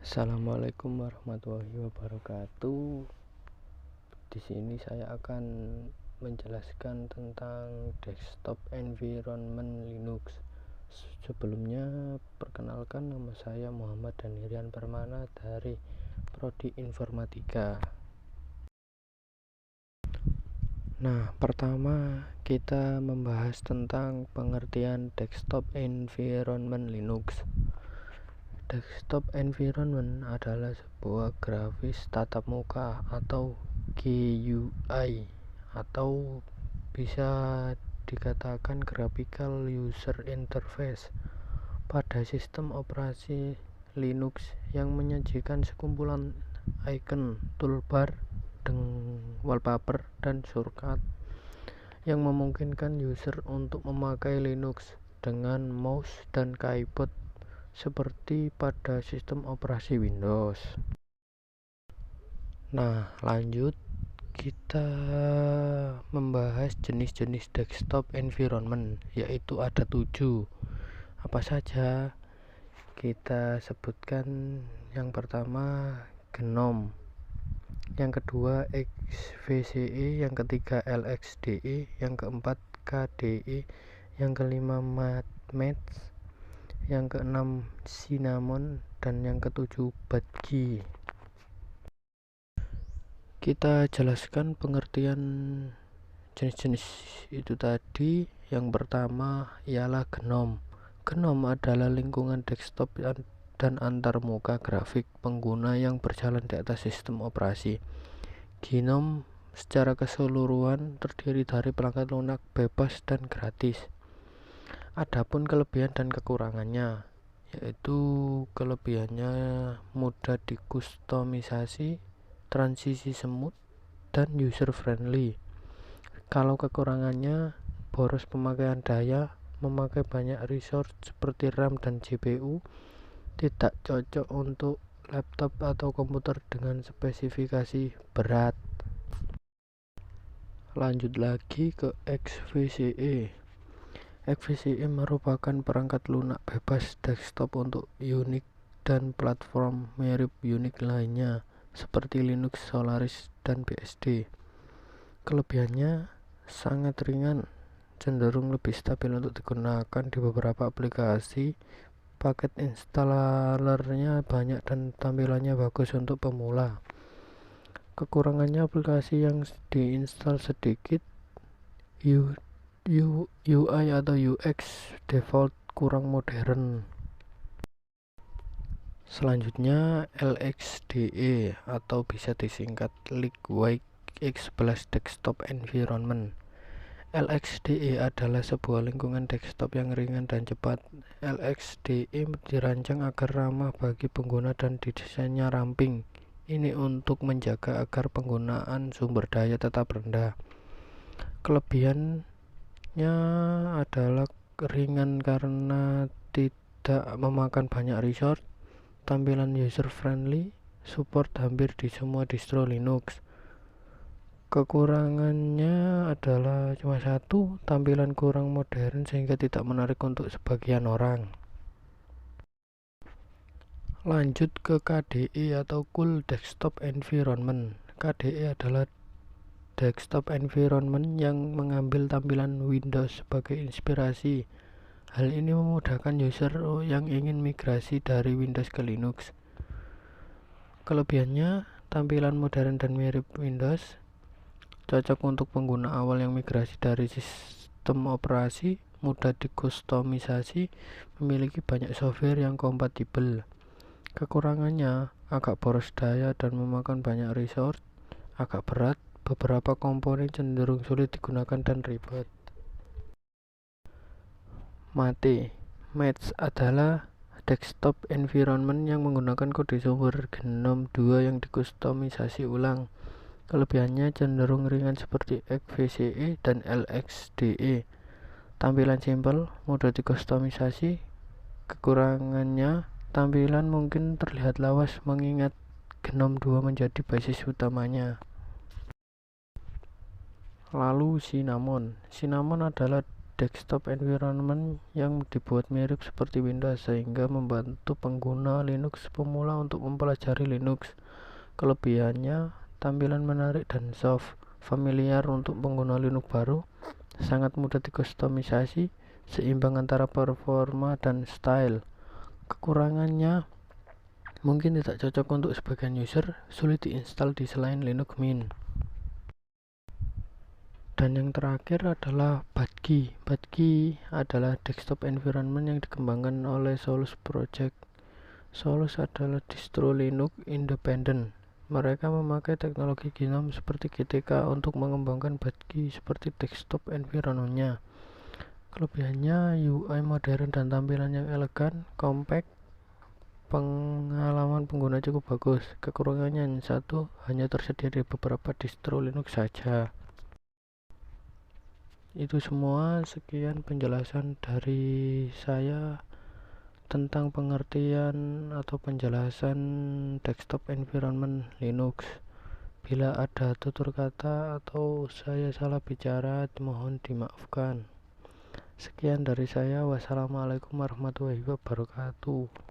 Assalamualaikum warahmatullahi wabarakatuh. Di sini saya akan menjelaskan tentang desktop environment Linux. Sebelumnya, perkenalkan, nama saya Muhammad Danirian Permana dari Prodi Informatika. Nah, pertama kita membahas tentang pengertian desktop environment Linux. Desktop environment adalah sebuah grafis tatap muka atau GUI, atau bisa dikatakan graphical user interface pada sistem operasi Linux yang menyajikan sekumpulan icon, toolbar, wallpaper, dan shortcut yang memungkinkan user untuk memakai Linux dengan mouse dan keyboard seperti pada sistem operasi Windows. Nah, lanjut kita membahas jenis-jenis desktop environment, yaitu ada 7. Apa saja? Kita sebutkan yang pertama GNOME, yang kedua XFCE, yang ketiga LXDE, yang keempat KDE, yang kelima MATMEX, yang keenam Cinnamon, dan yang ketujuh Budgie. Kita jelaskan pengertian jenis-jenis itu tadi. Yang pertama ialah GNOME. GNOME adalah lingkungan desktop dan antarmuka grafik pengguna yang berjalan di atas sistem operasi. GNOME secara keseluruhan terdiri dari perangkat lunak bebas dan gratis. Adapun kelebihan dan kekurangannya, yaitu kelebihannya mudah dikustomisasi, transisi smooth, dan user friendly. Kalau kekurangannya, boros pemakaian daya, memakai banyak resource seperti RAM dan CPU, tidak cocok untuk laptop atau komputer dengan spesifikasi berat. Lanjut lagi ke XFCE. XFCE merupakan perangkat lunak bebas desktop untuk Unix dan platform mirip Unix lainnya seperti Linux, Solaris, dan BSD. Kelebihannya sangat ringan, cenderung lebih stabil untuk digunakan di beberapa aplikasi. Paket installernya banyak dan tampilannya bagus untuk pemula. Kekurangannya aplikasi yang diinstal sedikit, UI atau UX default kurang modern. Selanjutnya LXDE atau bisa disingkat Lightweight X11 Desktop Environment. LXDE adalah sebuah lingkungan desktop yang ringan dan cepat. LXDE dirancang agar ramah bagi pengguna dan desainnya ramping. Ini untuk menjaga agar penggunaan sumber daya tetap rendah. Kelebihannya adalah ringan karena tidak memakan banyak resource, tampilan user friendly, support hampir di semua distro Linux. Kekurangannya adalah cuma satu, tampilan kurang modern sehingga tidak menarik untuk sebagian orang. Lanjut ke KDE atau Cool Desktop Environment. KDE adalah desktop environment yang mengambil tampilan Windows sebagai inspirasi. Hal ini memudahkan user yang ingin migrasi dari Windows ke Linux. Kelebihannya, tampilan modern dan mirip Windows, cocok untuk pengguna awal yang migrasi dari sistem operasi, mudah dikustomisasi, memiliki banyak software yang kompatibel. Kekurangannya, agak boros daya dan memakan banyak resource, agak berat, beberapa komponen cenderung sulit digunakan dan ribet. MATMEX adalah desktop environment yang menggunakan kode sumber GNOME 2 yang dikustomisasi ulang. Kelebihannya cenderung ringan seperti XFCE dan LXDE. Tampilan simpel, mudah dikustomisasi. Kekurangannya, tampilan mungkin terlihat lawas mengingat GNOME 2 menjadi basis utamanya. Lalu Cinnamon. Cinnamon adalah desktop environment yang dibuat mirip seperti Windows sehingga membantu pengguna Linux pemula untuk mempelajari Linux. Kelebihannya, tampilan menarik dan soft, familiar untuk pengguna Linux baru, sangat mudah dikustomisasi, seimbang antara performa dan style. Kekurangannya, mungkin tidak cocok untuk sebagian user, sulit diinstal di selain Linux Mint. Dan yang terakhir adalah Budgie. Budgie adalah desktop environment yang dikembangkan oleh Solus Project. Solus adalah distro Linux independen. Mereka memakai teknologi GNOME seperti GTK untuk mengembangkan Budgie seperti desktop environment-nya. Kelebihannya UI modern dan tampilan yang elegan, compact, pengalaman pengguna cukup bagus. Kekurangannya hanya tersedia di beberapa distro Linux saja. Itu semua, sekian penjelasan dari saya tentang pengertian atau penjelasan desktop environment Linux. Bila ada tutur kata atau saya salah bicara, mohon dimaafkan. Sekian dari saya. Wassalamualaikum warahmatullahi wabarakatuh.